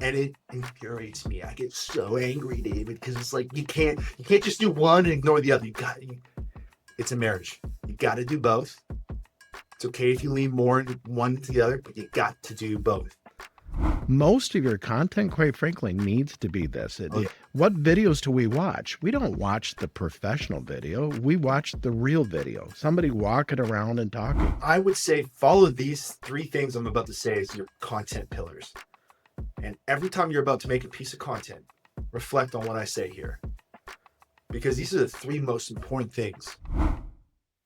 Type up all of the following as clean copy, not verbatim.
And it infuriates me. I get so angry, David, because it's like you can't just do one and ignore the other. It's a marriage. You got to do both. It's okay if you lean more into one to the other, but you got to do both. Most of your content, quite frankly, needs to be this. Oh, yeah. What videos do we watch? We don't watch the professional video. We watch the real video. Somebody walking around and talking. I would say follow these three things I'm about to say as your content pillars. And every time you're about to make a piece of content, reflect on what I say here. Because these are the three most important things.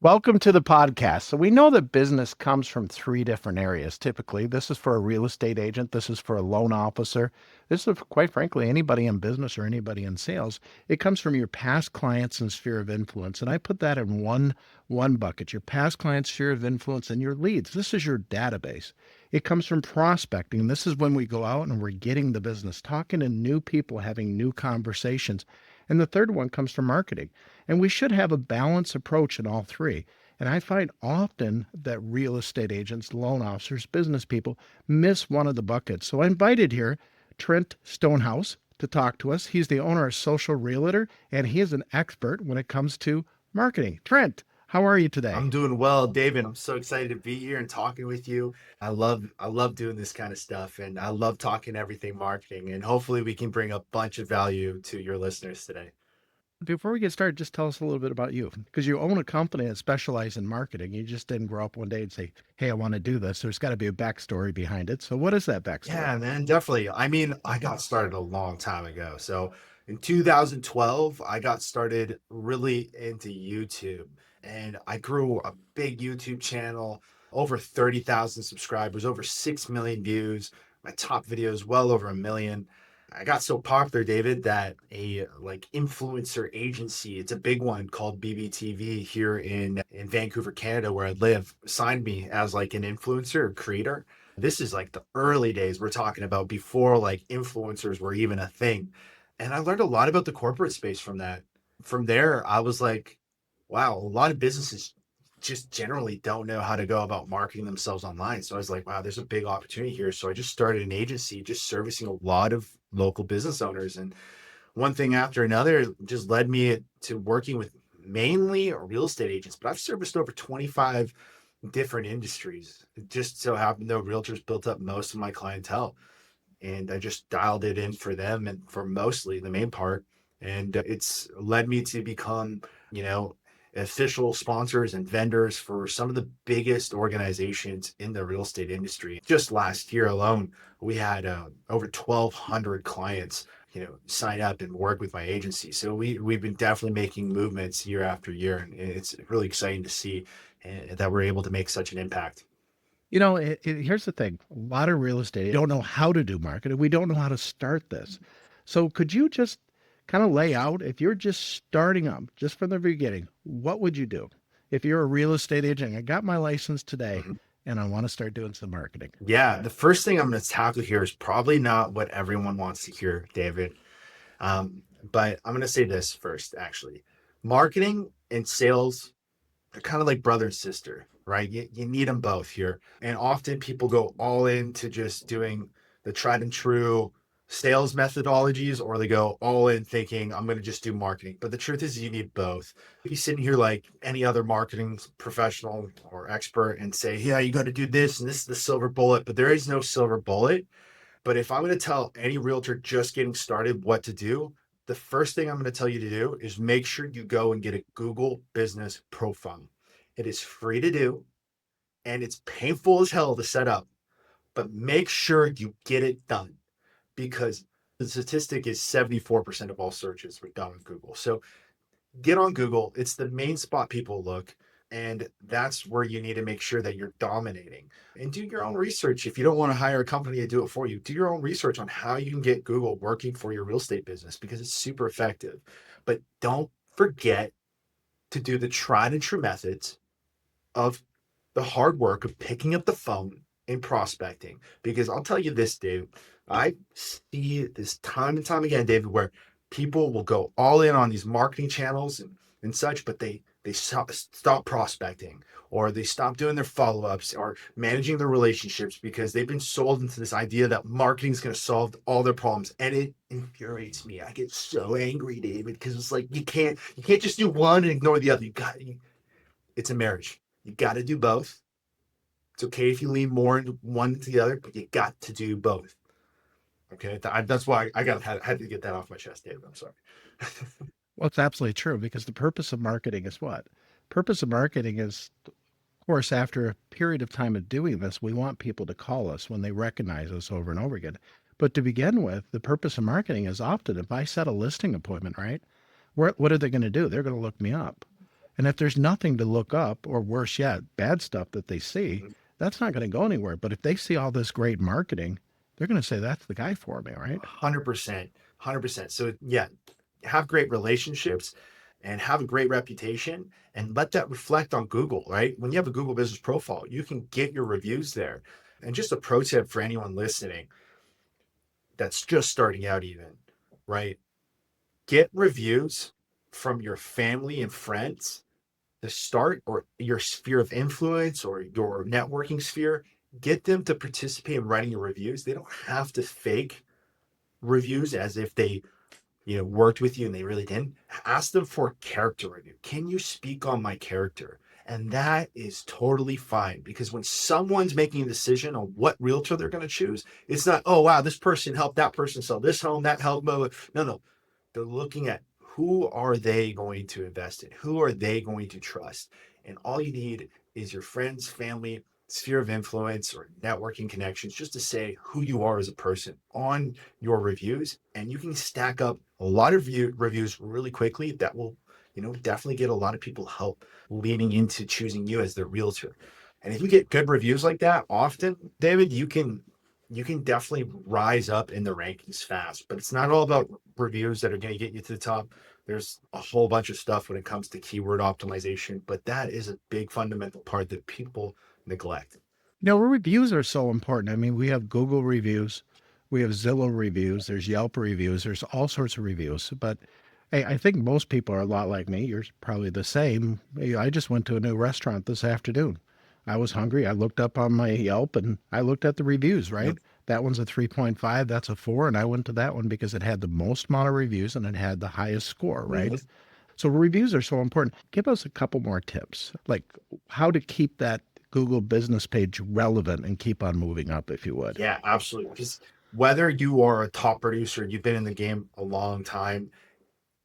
Welcome to the podcast. So we know that business comes from three different areas. Typically, this is for a real estate agent. This is for a loan officer. This is, quite frankly, anybody in business or anybody in sales. It comes from your past clients and sphere of influence. And I put that in one bucket, your past clients, sphere of influence, and your leads. This is your database. It comes from prospecting. This is when we go out and we're getting the business, talking to new people, having new conversations. And the third one comes from marketing. And we should have a balanced approach in all three. And I find often that real estate agents, loan officers, business people miss one of the buckets. So I invited here Trent Stonehouse to talk to us. He's the owner of Social Realtor, and he is an expert when it comes to marketing. Trent, how are you today? I'm doing well, David. I'm so excited to be here and talking with you. I love doing this kind of stuff, and I love talking everything marketing, and hopefully we can bring a bunch of value to your listeners today. Before we get started, just tell us a little bit about you, because you own a company that specializes in marketing. You just didn't grow up one day and say, hey, I want to do this. There's got to be a backstory behind it. So what is that backstory? Yeah, man, definitely. I mean, I got started a long time ago. So in 2012, I got started really into YouTube, and I grew a big YouTube channel, over 30,000 subscribers, over 6 million views. My top videos well over 1 million. I got so popular, David, that a like influencer agency, it's a big one called BBTV here in Vancouver, Canada, where I live, signed me as like an influencer or creator. This is like the early days we're talking about, before like influencers were even a thing. And I learned a lot about the corporate space from that. From there, I was like, wow, a lot of businesses just generally don't know how to go about marketing themselves online. So I was like, wow, there's a big opportunity here. So I just started an agency just servicing a lot of local business owners. And one thing after another just led me to working with mainly real estate agents, but I've serviced over 25 different industries. It just so happened though, realtors built up most of my clientele, and I just dialed it in for them and for mostly the main part. And it's led me to become, you know, official sponsors and vendors for some of the biggest organizations in the real estate industry. Just last year alone, we had over 1,200 clients, sign up and work with my agency. So we've been definitely making movements year after year, and it's really exciting to see that we're able to make such an impact. Here's the thing. A lot of real estate don't know how to do marketing. We don't know how to start this. So could you just kind of lay out, if you're just starting up, just from the beginning, what would you do? If you're a real estate agent, I got my license today Mhm. and I want to start doing some marketing. Yeah, the first thing I'm going to tackle here is probably not what everyone wants to hear, David. But I'm going to say this first, actually. Marketing and sales, they're kind of like brother and sister, right? You need them both here. And often people go all into just doing the tried and true sales methodologies, or they go all in thinking, I'm going to just do marketing. But the truth is, you need both. If you sit here like any other marketing professional or expert and say, yeah, you got to do this and this is the silver bullet, but there is no silver bullet. But if I'm going to tell any realtor just getting started what to do, the first thing I'm going to tell you to do is make sure you go and get a Google business profile. It is free to do, and it's painful as hell to set up, but make sure you get it done, because the statistic is 74% of all searches were done with Google. So get on Google. It's the main spot people look. And that's where you need to make sure that you're dominating, and do your own research. If you don't want to hire a company to do it for you, do your own research on how you can get Google working for your real estate business, because it's super effective. But don't forget to do the tried and true methods of the hard work of picking up the phone and prospecting. Because I'll tell you this, Dave, I see this time and time again, David, where people will go all in on these marketing channels and such, but they stop prospecting, or they stop doing their follow-ups or managing their relationships because they've been sold into this idea that marketing is going to solve all their problems. And it infuriates me. I get so angry, David, because it's like you can't just do one and ignore the other. It's a marriage. You got to do both. It's okay if you lean more into one to the other, but you got to do both. Okay, that's why I had to get that off my chest, David. I'm sorry. Well, it's absolutely true because the purpose of marketing is what? Purpose of marketing is, of course, after a period of time of doing this, we want people to call us when they recognize us over and over again. But to begin with, the purpose of marketing is often if I set a listing appointment, right? What are they going to do? They're going to look me up. And if there's nothing to look up, or worse yet, bad stuff that they see, that's not going to go anywhere. But if they see all this great marketing, they're going to say, that's the guy for me, right? 100%, 100%. So yeah, have great relationships and have a great reputation and let that reflect on Google, right? When you have a Google business profile, you can get your reviews there. And just a pro tip for anyone listening that's just starting out, even, right? Get reviews from your family and friends to start, or your sphere of influence or your networking sphere. Get them to participate in writing your reviews. They don't have to fake reviews as if they worked with you and they really didn't. Ask them for a character review. Can you speak on my character? And that is totally fine, because when someone's making a decision on what realtor they're going to choose, it's not, oh, wow, this person helped that person sell this home, that helped. No, no. They're looking at who are they going to invest in? Who are they going to trust? And all you need is your friends, family, sphere of influence, or networking connections just to say who you are as a person on your reviews. And you can stack up a lot of reviews really quickly that will, definitely get a lot of people help leading into choosing you as their realtor. And if you get good reviews like that often, David, you can definitely rise up in the rankings fast. But it's not all about reviews that are going to get you to the top. There's a whole bunch of stuff when it comes to keyword optimization, but that is a big fundamental part that people neglect. Reviews are so important. I mean, we have Google reviews, we have Zillow reviews, there's Yelp reviews, there's all sorts of reviews. But hey, I think most people are a lot like me. You're probably the same. Hey, I just went to a new restaurant this afternoon. I was hungry. I looked up on my Yelp and I looked at the reviews, right? Yep. That one's a 3.5, that's a 4, and I went to that one because it had the most amount of reviews and it had the highest score, right? Mhm. So reviews are so important. Give us a couple more tips, like how to keep that Google business page relevant and keep on moving up, if you would. Yeah, absolutely. Because whether you are a top producer, you've been in the game a long time,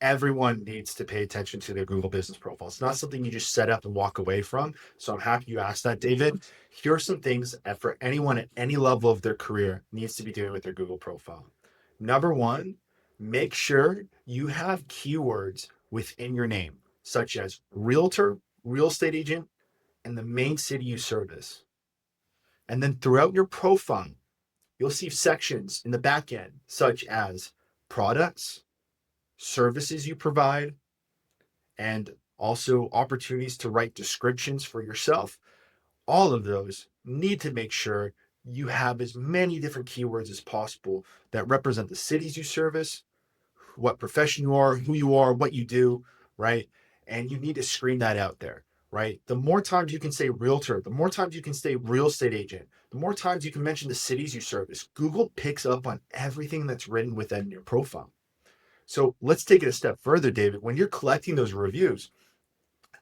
everyone needs to pay attention to their Google business profile. It's not something you just set up and walk away from. So I'm happy you asked that, David. Here are some things that for anyone at any level of their career needs to be doing with their Google profile. Number one, make sure you have keywords within your name, such as realtor, real estate agent, and the main city you service. And then throughout your profile, you'll see sections in the back end, such as products, services you provide, and also opportunities to write descriptions for yourself. All of those need to make sure you have as many different keywords as possible that represent the cities you service, what profession you are, who you are, what you do, right? And you need to screen that out there, right? The more times you can say realtor, the more times you can say real estate agent, the more times you can mention the cities you service. Google picks up on everything that's written within your profile. So let's take it a step further, David. When you're collecting those reviews,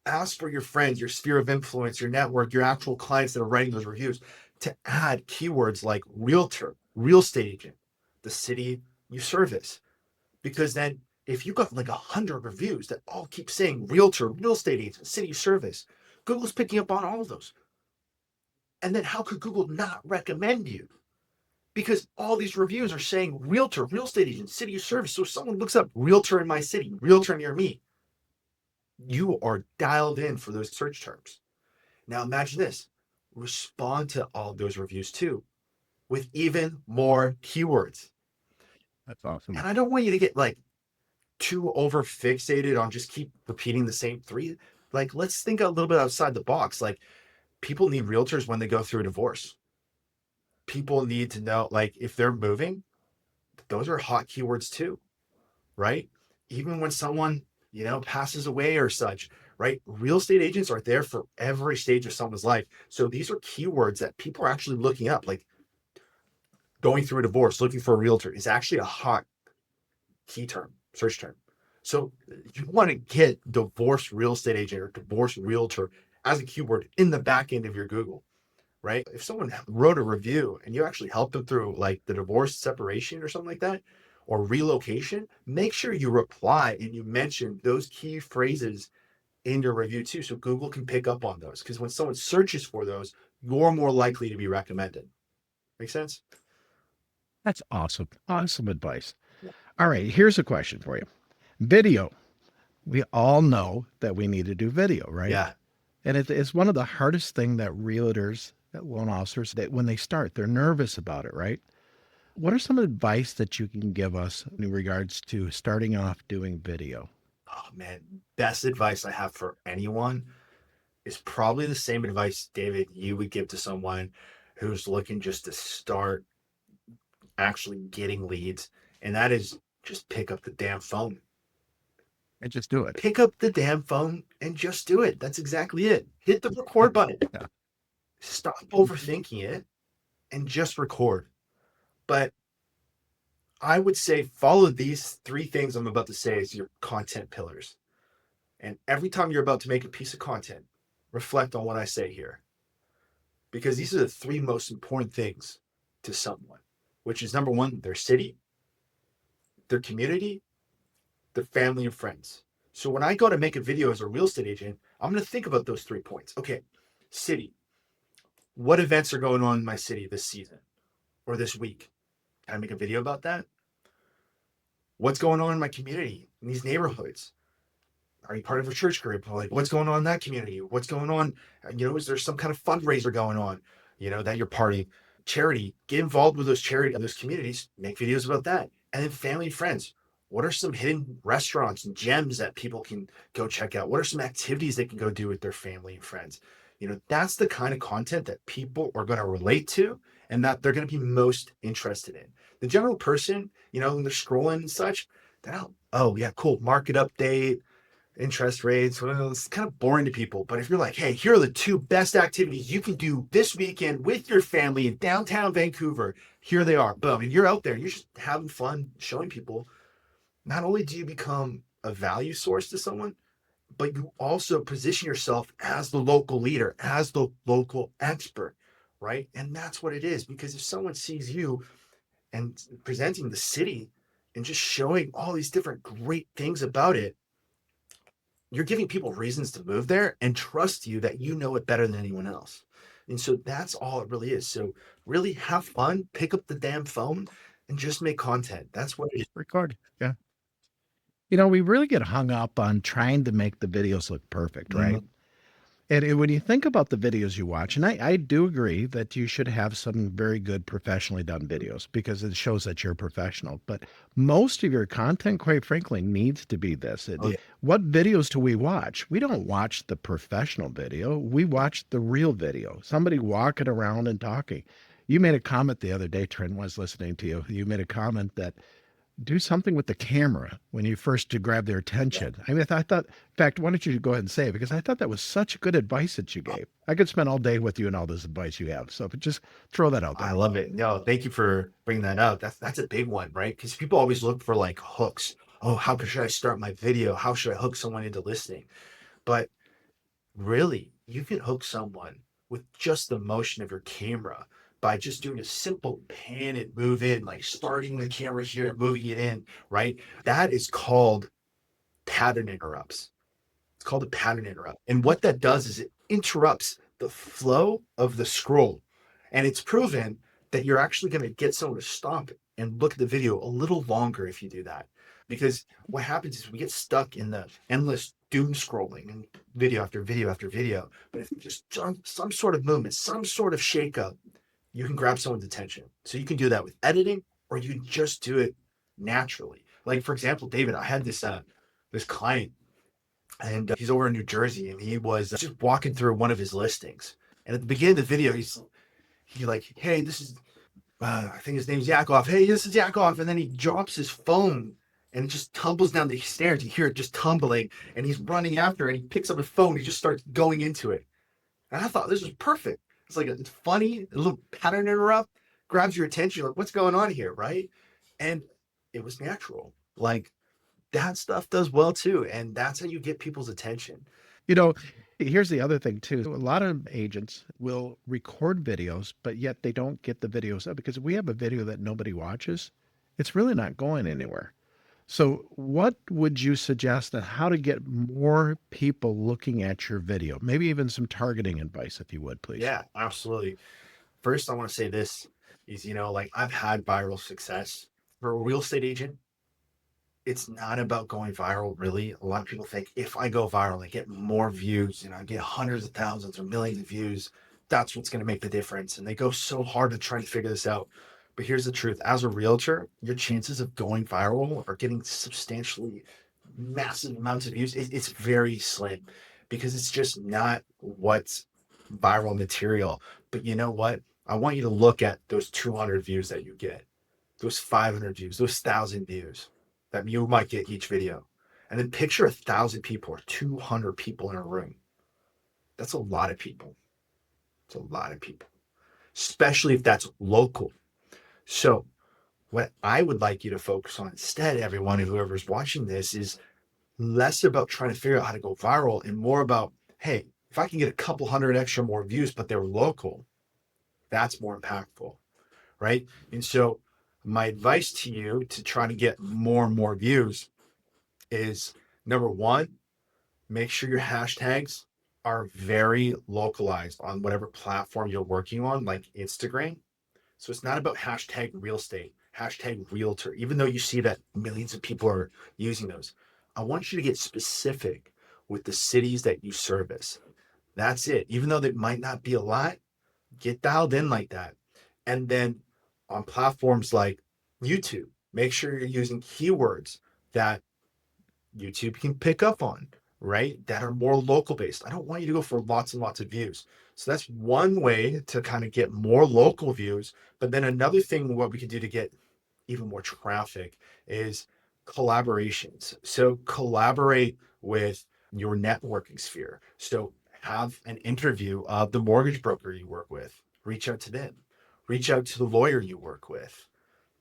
ask for your friends, your sphere of influence, your network, your actual clients that are writing those reviews to add keywords like realtor, real estate agent, the city you service. Because then if you got like 100 reviews that all keep saying realtor, real estate agent, city you service, Google's picking up on all of those. And then how could Google not recommend you? Because all these reviews are saying realtor, real estate agent, city you service. So if someone looks up realtor in my city, realtor near me, you are dialed in for those search terms. Now imagine this, respond to all those reviews too with even more keywords. That's awesome. And I don't want you to get like too over fixated on just keep repeating the same three. Like, let's think a little bit outside the box. Like, people need realtors when they go through a divorce. People need to know, like, if they're moving, those are hot keywords too, right? Even when someone, passes away or such, right? Real estate agents are there for every stage of someone's life. So these are keywords that people are actually looking up, like going through a divorce, looking for a realtor is actually a hot key term, search term. So you want to get divorce real estate agent or divorce realtor as a keyword in the back end of your Google, right? If someone wrote a review and you actually helped them through like the divorce separation or something like that, or relocation, make sure you reply and you mention those key phrases in your review too. So Google can pick up on those. Because when someone searches for those, you're more likely to be recommended. Make sense? That's awesome. Awesome advice. All right, here's a question for you. Video. We all know that we need to do video, right? Yeah. And it's one of the hardest thing that realtors, that loan officers, that when they start, they're nervous about it, right? What are some advice that you can give us in regards to starting off doing video? Oh man, best advice I have for anyone is probably the same advice, David, you would give to someone who's looking just to start actually getting leads. And that is just pick up the damn phone. And just do it. Pick up the damn phone and just do it. That's exactly it. Hit the record button. Yeah. Stop overthinking it and just record. But I would say follow these three things I'm about to say as your content pillars. And every time you're about to make a piece of content, reflect on what I say here. Because these are the three most important things to someone, which is number one, their city, their community, their family and friends. So when I go to make a video as a real estate agent, I'm going to think about those 3 points. Okay, city. What events are going on in my city this season or this week? Can I make a video about that? What's going on in my community, in these neighborhoods? Are you part of a church group? Like, what's going on in that community? What's going on? Is there some kind of fundraiser going on, that you're partying? Charity, get involved with those charity, those communities, make videos about that. And then family and friends. What are some hidden restaurants and gems that people can go check out? What are some activities they can go do with their family and friends? That's the kind of content that people are going to relate to and that they're going to be most interested in. The general person, when they're scrolling and such, they're not, oh, yeah, cool, market update, interest rates. Well, it's kind of boring to people. But if you're like, hey, here are the two best activities you can do this weekend with your family in downtown Vancouver, here they are. Boom. And you're out there, you're just having fun showing people. Not only do you become a value source to someone, but you also position yourself as the local leader, as the local expert, right? And that's what it is. Because if someone sees you and presenting the city and just showing all these different great things about it, you're giving people reasons to move there and trust you that you know it better than anyone else. And so that's all it really is. So really have fun, pick up the damn phone and just make content. That's what it is. Record. Yeah. We really get hung up on trying to make the videos look perfect, right? Mhm. And when you think about the videos you watch, and I do agree that you should have some very good professionally done videos because it shows that you're professional. But most of your content, quite frankly, needs to be this. Oh, yeah. What videos do we watch? We don't watch the professional video. We watch the real video. Somebody walking around and talking. You made a comment the other day, Trent, was listening to you. You made a comment that do something with the camera when you first to grab their attention. I mean, I thought, in fact, why don't you go ahead and say it? Because I thought that was such good advice that you gave. I could spend all day with you and all this advice you have. So just throw that out I there. love it. No, thank you for bringing that up. That's a big one, right? Because people always look for like hooks. Oh, how should I start my video? How should I hook someone into listening? But really, you can hook someone with just the motion of your camera by just doing a simple pan and move in, like starting the camera here and moving it in, right? That is called pattern interrupts. It's called a pattern interrupt. And what that does is it interrupts the flow of the scroll. And it's proven that you're actually going to get someone to stop and look at the video a little longer if you do that. Because what happens is we get stuck in the endless doom scrolling and video after video after video. But if you just some sort of movement, some sort of shakeup, you can grab someone's attention. So you can do that with editing, or you can just do it naturally. Like for example, David, I had this client and he's over in New Jersey, and he was just walking through one of his listings. And at the beginning of the video, he like, hey, this is I think his name's Yakov. Hey, this is Yakov, and then he drops his phone and it just tumbles down the stairs. You hear it just tumbling, and he's running after it, and he picks up his phone, he just starts going into it. And I thought this was perfect. It's like it's funny, a little pattern interrupt, grabs your attention. You're like, what's going on here, right? And it was natural. Like that stuff does well too, and that's how you get people's attention. You know, here's the other thing too. A lot of agents will record videos, but yet they don't get the videos up because if we have a video that nobody watches, it's really not going anywhere. So, what would you suggest on how to get more people looking at your video? Maybe even some targeting advice, if you would, please. Yeah, absolutely. First, I want to say this is, like I've had viral success for a real estate agent. It's not about going viral, really. A lot of people think if I go viral, I get more views, I get hundreds of thousands or millions of views. That's what's going to make the difference. And they go so hard to try to figure this out. But here's the truth: as a realtor, your chances of going viral or getting substantially massive amounts of views, it's very slim because it's just not what's viral material. But you know what? I want you to look at those 200 views that you get, those 500 views, those 1,000 views that you might get each video. And then picture 1,000 people or 200 people in a room. That's a lot of people. It's a lot of people, especially if that's local. So, what I would like you to focus on instead, everyone, whoever's watching this, is less about trying to figure out how to go viral and more about, hey, if I can get a couple hundred extra more views, but they're local, that's more impactful, right? And so, my advice to you to try to get more and more views is number one, make sure your hashtags are very localized on whatever platform you're working on, like Instagram. So it's not about hashtag real estate, hashtag realtor, even though you see that millions of people are using those. I want you to get specific with the cities that you service. That's it. Even though there might not be a lot, get dialed in like that. And then on platforms like YouTube, make sure you're using keywords that YouTube can pick up on, right? That are more local based. I don't want you to go for lots and lots of views. So that's one way to kind of get more local views. But then another thing, what we can do to get even more traffic is collaborations. So collaborate with your networking sphere. So have an interview of the mortgage broker you work with, reach out to them, reach out to the lawyer you work with,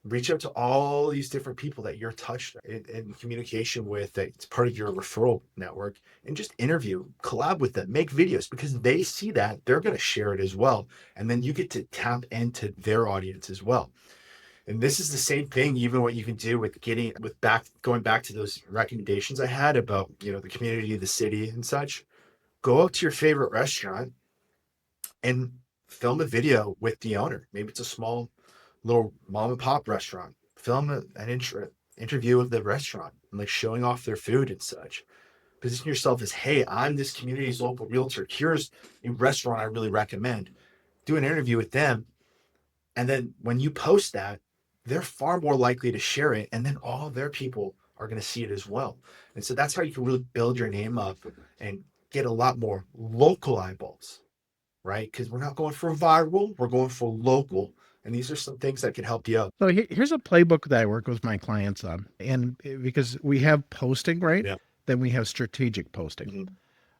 reach out to all these different people that you're touched in communication with, that it's part of your referral network, and just interview, collab with them, make videos because they see that they're going to share it as well. And then you get to tap into their audience as well. And this is the same thing, even what you can do with going back to those recommendations I had about, the community, the city and such. Go out to your favorite restaurant and film a video with the owner. Maybe it's a small little mom and pop restaurant. Film interview of the restaurant and like showing off their food and such. Position yourself as, hey, I'm this community's local realtor. Here's a restaurant I really recommend. Do an interview with them. And then when you post that, they're far more likely to share it. And then all their people are going to see it as well. And so that's how you can really build your name up and get a lot more local eyeballs, right? Because we're not going for viral, we're going for local. And these are some things that can help you out. So here's a playbook that I work with my clients on. And because we have posting, right? Yeah. Then we have strategic posting. Mhm.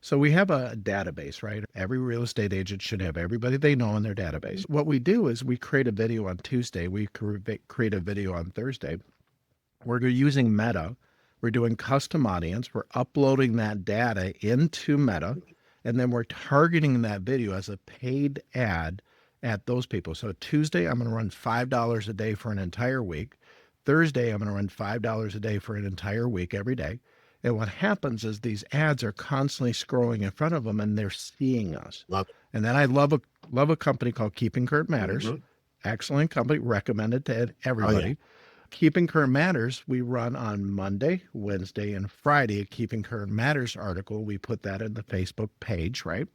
So we have a database, right? Every real estate agent should have everybody they know in their database. What we do is we create a video on Tuesday, we create a video on Thursday. We're using Meta. We're doing custom audience. We're uploading that data into Meta, and then we're targeting that video as a paid ad at those people. So Tuesday, I'm going to run $5 a day for an entire week. Thursday, I'm going to run $5 a day for an entire week every day. And what happens is these ads are constantly scrolling in front of them and they're seeing us. Love it. And then I love a company called Keeping Current Matters. Mhm. Excellent company, recommended to Oh, yeah. everybody. Keeping Current Matters, we run on Monday, Wednesday, and Friday. A Keeping Current Matters article, we put that in the Facebook page, right?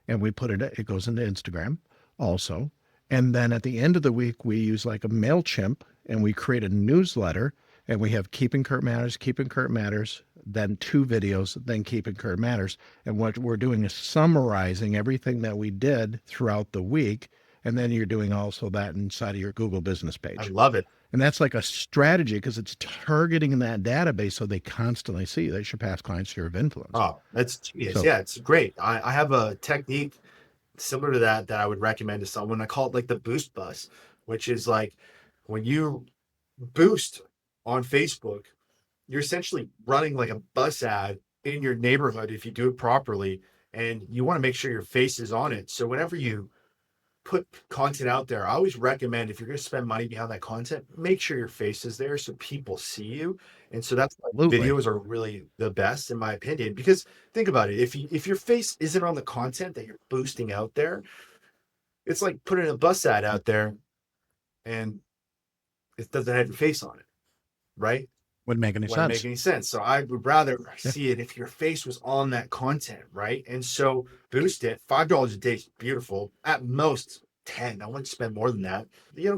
And we put it goes into Instagram also. And then at the end of the week, we use like a MailChimp and we create a newsletter and we have Keeping Current Matters, then 2 videos, then Keeping Current Matters. And what we're doing is summarizing everything that we did throughout the week. And then you're doing also that inside of your Google business I page. love it. And that's like a strategy because it's targeting that database so they constantly see that your past clients sphere of influence. Oh, that's genius. So Yeah, it's great. I have a technique similar to that that I would recommend to someone. I call it like the boost bus, which is like when you boost on Facebook, you're essentially running like a bus ad in your neighborhood if you do it properly. And you want to make sure your face is on it. So whenever you put content out there, I always recommend if you're going to spend money behind that content, make sure your face is there so people see you. And so that's why absolutely. videos are really the best in my opinion. Because think about it, if your face isn't on the content that you're boosting out there, it's like putting a bus ad out there and it doesn't have your face on it, right? Wouldn't make any Wouldn't make sense. any sense. So I would rather Yeah. see it if your face was on that content, right? And so boost it. $5 a day is beautiful. At most 10. I wouldn't spend more than that.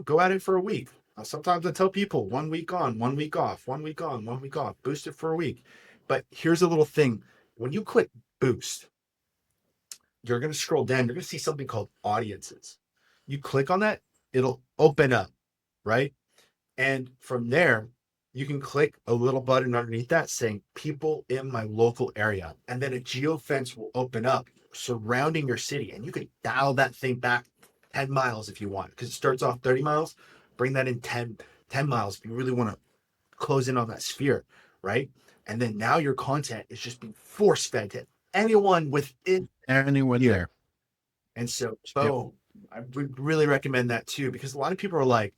Go at it for a week. Sometimes I tell people 1 week on, 1 week off, 1 week on, 1 week off. Boost it for a week. But here's a little thing. When you click boost, you're going to scroll down. You're going to see something called audiences. You click on that, it'll open up, right? And from there, you can click a little button underneath that saying people in my local area. And then a geofence will open up surrounding your city. And you can dial that thing back 10 miles if you want, because it starts off 30 miles. Bring that in 10 miles if you really want to close in on that sphere, right? And then now your content is just being force fed to anyone within Anyone here. there. And so, Yep. boom, I would really recommend that too, because a lot of people are like,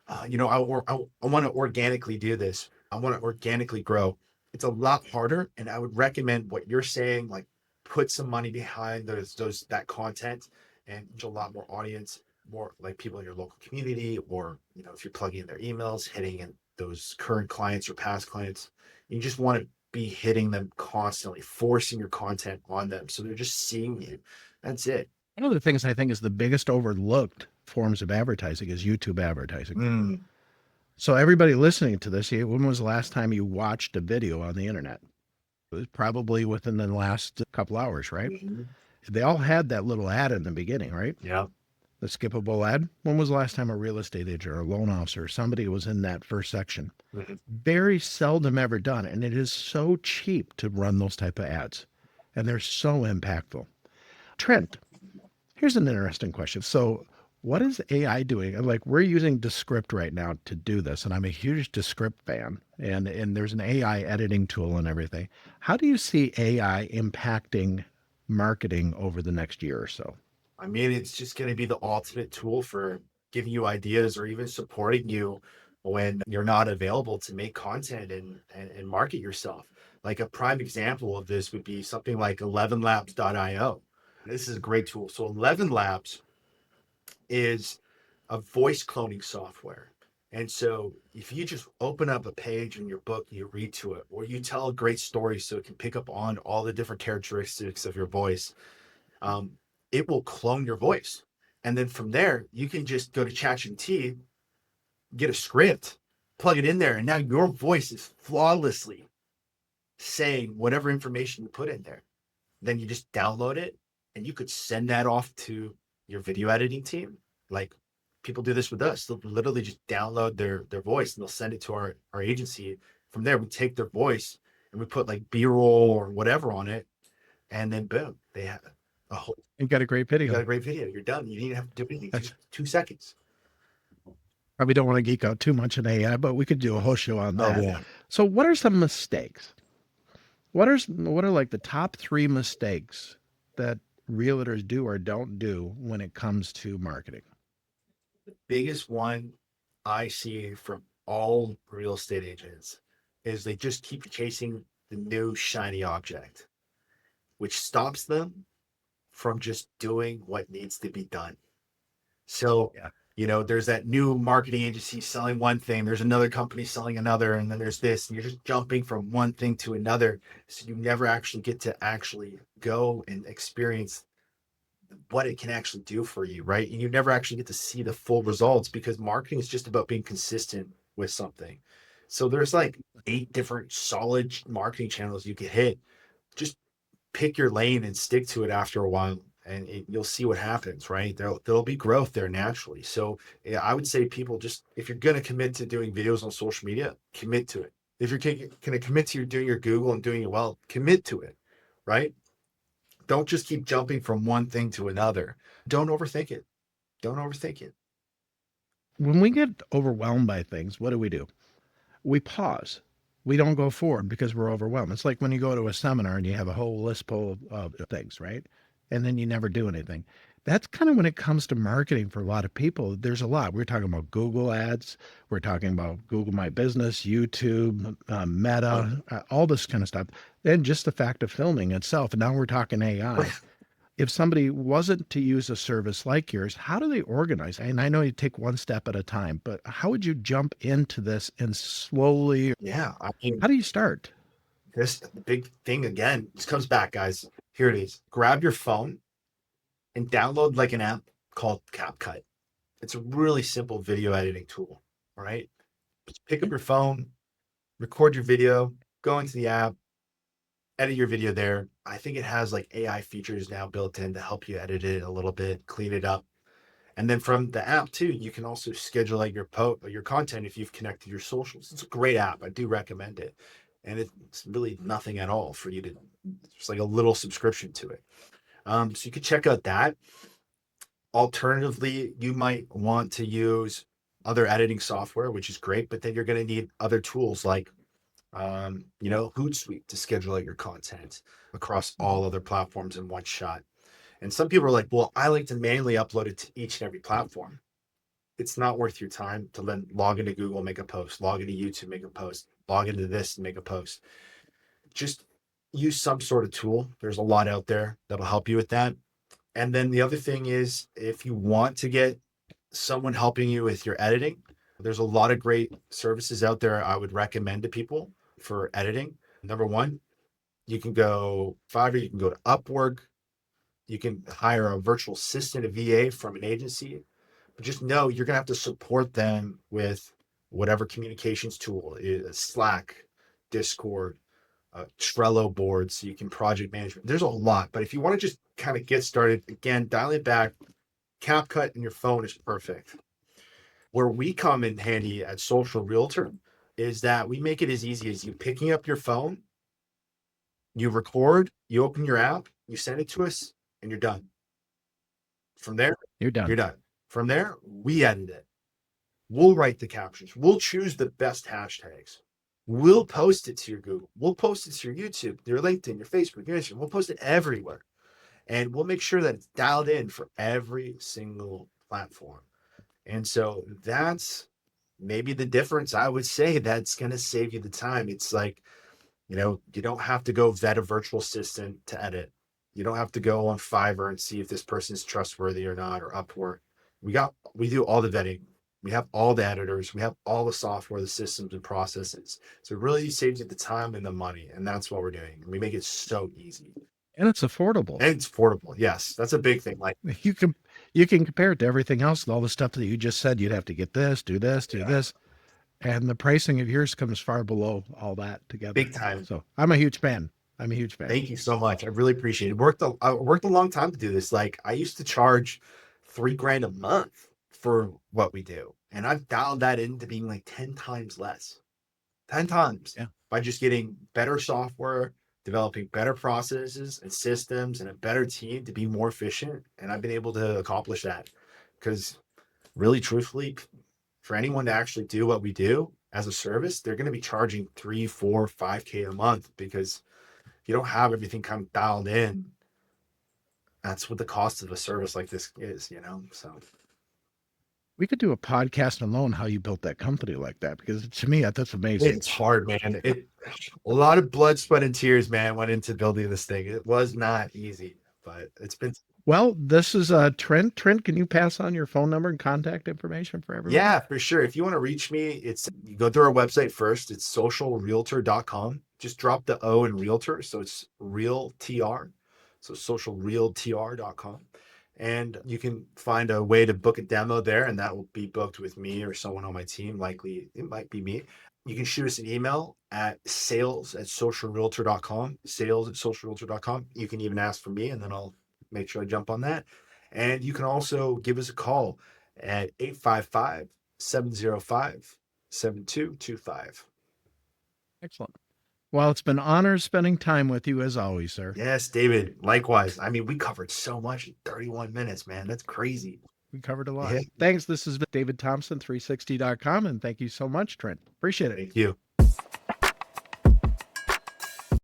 I want to organically do this. I want to organically grow. It's a lot harder, and I would recommend what you're saying. Like, put some money behind that content, and reach a lot more audience, more like people in your local community, or if you're plugging in their emails, hitting in those current clients or past clients. You just want to be hitting them constantly, forcing your content on them, so they're just seeing you. That's it. One of the things I think is the biggest overlooked forms of advertising is YouTube advertising. Mm. So everybody listening to this, when was the last time you watched a video on the internet? It was probably within the last couple hours, right? Mm-hmm. They all had that little ad in the beginning, right? Yeah. The skippable ad. When was the last time a real estate agent or a loan officer or somebody was in that first section? Mm-hmm. Very seldom ever done. And it is so cheap to run those type of ads. And they're so impactful. Trent, here's an interesting question. So, what is AI doing? Like we're using Descript right now to do this, and I'm a huge Descript fan. And there's an AI editing tool and everything. How do you see AI impacting marketing over the next year or so? I mean, it's just going to be the ultimate tool for giving you ideas or even supporting you when you're not available to make content and market yourself. Like a prime example of this would be something like 11labs.io. This is a great tool. So 11 Labs is a voice cloning software. And so if you just open up a page in your book, you read to it, or you tell a great story so it can pick up on all the different characteristics of your voice, um, it will clone your voice. And then from there, you can just go to ChatGPT, get a script, plug it in there, and now your voice is flawlessly saying whatever information you put in there. Then you just download it and you could send that off to your video editing team. Like people do this with us. They'll literally just download their voice and they'll send it to our agency. From there, we take their voice and we put like B-roll or whatever on it. And then boom, they have a whole You got a great you got video. a great video. You're done. You didn't have to do anything. That's 2 seconds. probably don't want to geek out too much in AI, but we could do a whole show on Oh that. yeah. So, what are some mistakes? What are like the top three mistakes that realtors do or don't do when it comes to marketing? Biggest one I see from all real estate agents is they just keep chasing the new shiny object, which stops them from just doing what needs to be done. So, Yeah. there's that new marketing agency selling one thing, there's another company selling another, and then there's this, and you're just jumping from one thing to another. So you never actually get to actually go and experience what it can actually do for you, right? And you never actually get to see the full results because marketing is just about being consistent with something. So there's like 8 different solid marketing channels you could hit. Just pick your lane and stick to it after a while. and you'll see what happens, right? There'll be growth there naturally. So yeah, I would say people just, if you're going to commit to doing videos on social media, commit to it. If you're going to commit to doing your Google and doing it well, commit to it, right? Don't just keep jumping from one thing to another. Don't overthink it. Don't overthink it. When we get overwhelmed by things, what do? We pause. We don't go forward because we're overwhelmed. It's like when you go to a seminar and you have a whole list full of things, right? And then you never do anything. That's kind of when it comes to marketing for a lot of people. There's a lot. We're talking about Google ads. We're talking about Google My Business, YouTube, Oh, Meta, all this kind of stuff. Then just the fact of filming itself. And now we're talking AI. If somebody wasn't to use a service like yours, how do they organize? And I know you take one step at a time, but how would you jump into this and slowly, yeah. I mean, how do you start? this big thing again, this comes back, guys. Here it is. Grab your phone and download like an app called CapCut. It's a really simple video editing tool. All right. Just pick up your phone, record your video, go into the app, edit your video there. I think it has like AI features now built in to help you edit it a little bit, clean it up. And then from the app too, you can also schedule like your content if you've connected your socials. It's a great app. I do recommend it. And it's really nothing at all for you to, just like a little subscription to it. So you could check out that. Alternatively, you might want to use other editing software, which is great, but then you're going to need other tools like, Hootsuite to schedule out your content across all other platforms in one shot. And some people are like, well, I like to manually upload it to each and every platform. It's not worth your time to then log into Google, make a post, log into YouTube, make a post, log into this and make a post. Just use some sort of tool. There's a lot out there that'll help you with that. And then the other thing is, if you want to get someone helping you with your editing, there's a lot of great services out there I would recommend to people for editing. Number one, you can go Fiverr, you can go to Upwork, you can hire a virtual assistant, a VA from an agency, but just know you're going to have to support them with whatever communications tool, Slack, Discord, Trello boards, so you can project management. There's a lot, but if you want to just kind of get started, again, dial it back. CapCut in your phone is perfect. Where we come in handy at Social Realtor is that we make it as easy as you picking up your phone, you record, you open your app, you send it to us, and you're done. From there, You're you're done. done. From there, we edit it. We'll write the captions. We'll choose the best hashtags. We'll post it to your Google. We'll post it to your YouTube, your LinkedIn, your Facebook, your Instagram. We'll post it everywhere. And we'll make sure that it's dialed in for every single platform. And so that's maybe the difference. I would say that's going to save you the time. It's like, you don't have to go vet a virtual assistant to edit. You don't have to go on Fiverr and see if this person is trustworthy or not, or Upwork. We do all the vetting. We have all the editors. We have all the software, the systems and processes. So it really saves you the time and the money. And that's what we're doing. We make it so easy. And it's affordable. And it's affordable. Yes. That's a big thing. Like, You can you can compare it to everything else and all the stuff that you just said. You'd have to get this, do yeah, this. And the pricing of yours comes far below all that together. big time. So I'm a huge fan. I'm a huge fan. Thank you so much. I really appreciate it. I worked a long time to do this. Like I used to charge 3 grand a month for what we do. And I've dialed that into being like 10 times less, 10 times Yeah. by just getting better software, developing better processes and systems and a better team to be more efficient. And I've been able to accomplish that because really truthfully, for anyone to actually do what we do as a service, they're going to be charging 3, 4, 5K a month because you don't have everything kind of dialed in. That's what the cost of a service like this is. So We could do a podcast alone how you built that company like that because to me that's amazing. it's hard, man. A lot of blood, sweat, and tears, man, went into building this thing. It was not easy, but it's been. Well, this is Trent. Trent, can you pass on your phone number and contact information for everybody? Yeah, for sure. If you want to reach me, you go through our website first. It's socialrealtor.com. Just drop the O in realtor. So it's real TR. So socialrealtr.com. And you can find a way to book a demo there, and that will be booked with me or someone on my team. Likely it might be me. You can shoot us an email at sales@socialrealtor.com. Sales@socialrealtor.com. You can even ask for me, and then I'll make sure I jump on that. And you can also give us a call at 855 705 7225. Excellent. Well, it's been an honor spending time with you as always, sir. Yes, David. Likewise. I mean, we covered so much in 31 minutes, man. That's crazy. We covered a lot. Yeah. Thanks. This is David Thompson, 360.com, and thank you so much, Trent. Appreciate it. Thank you.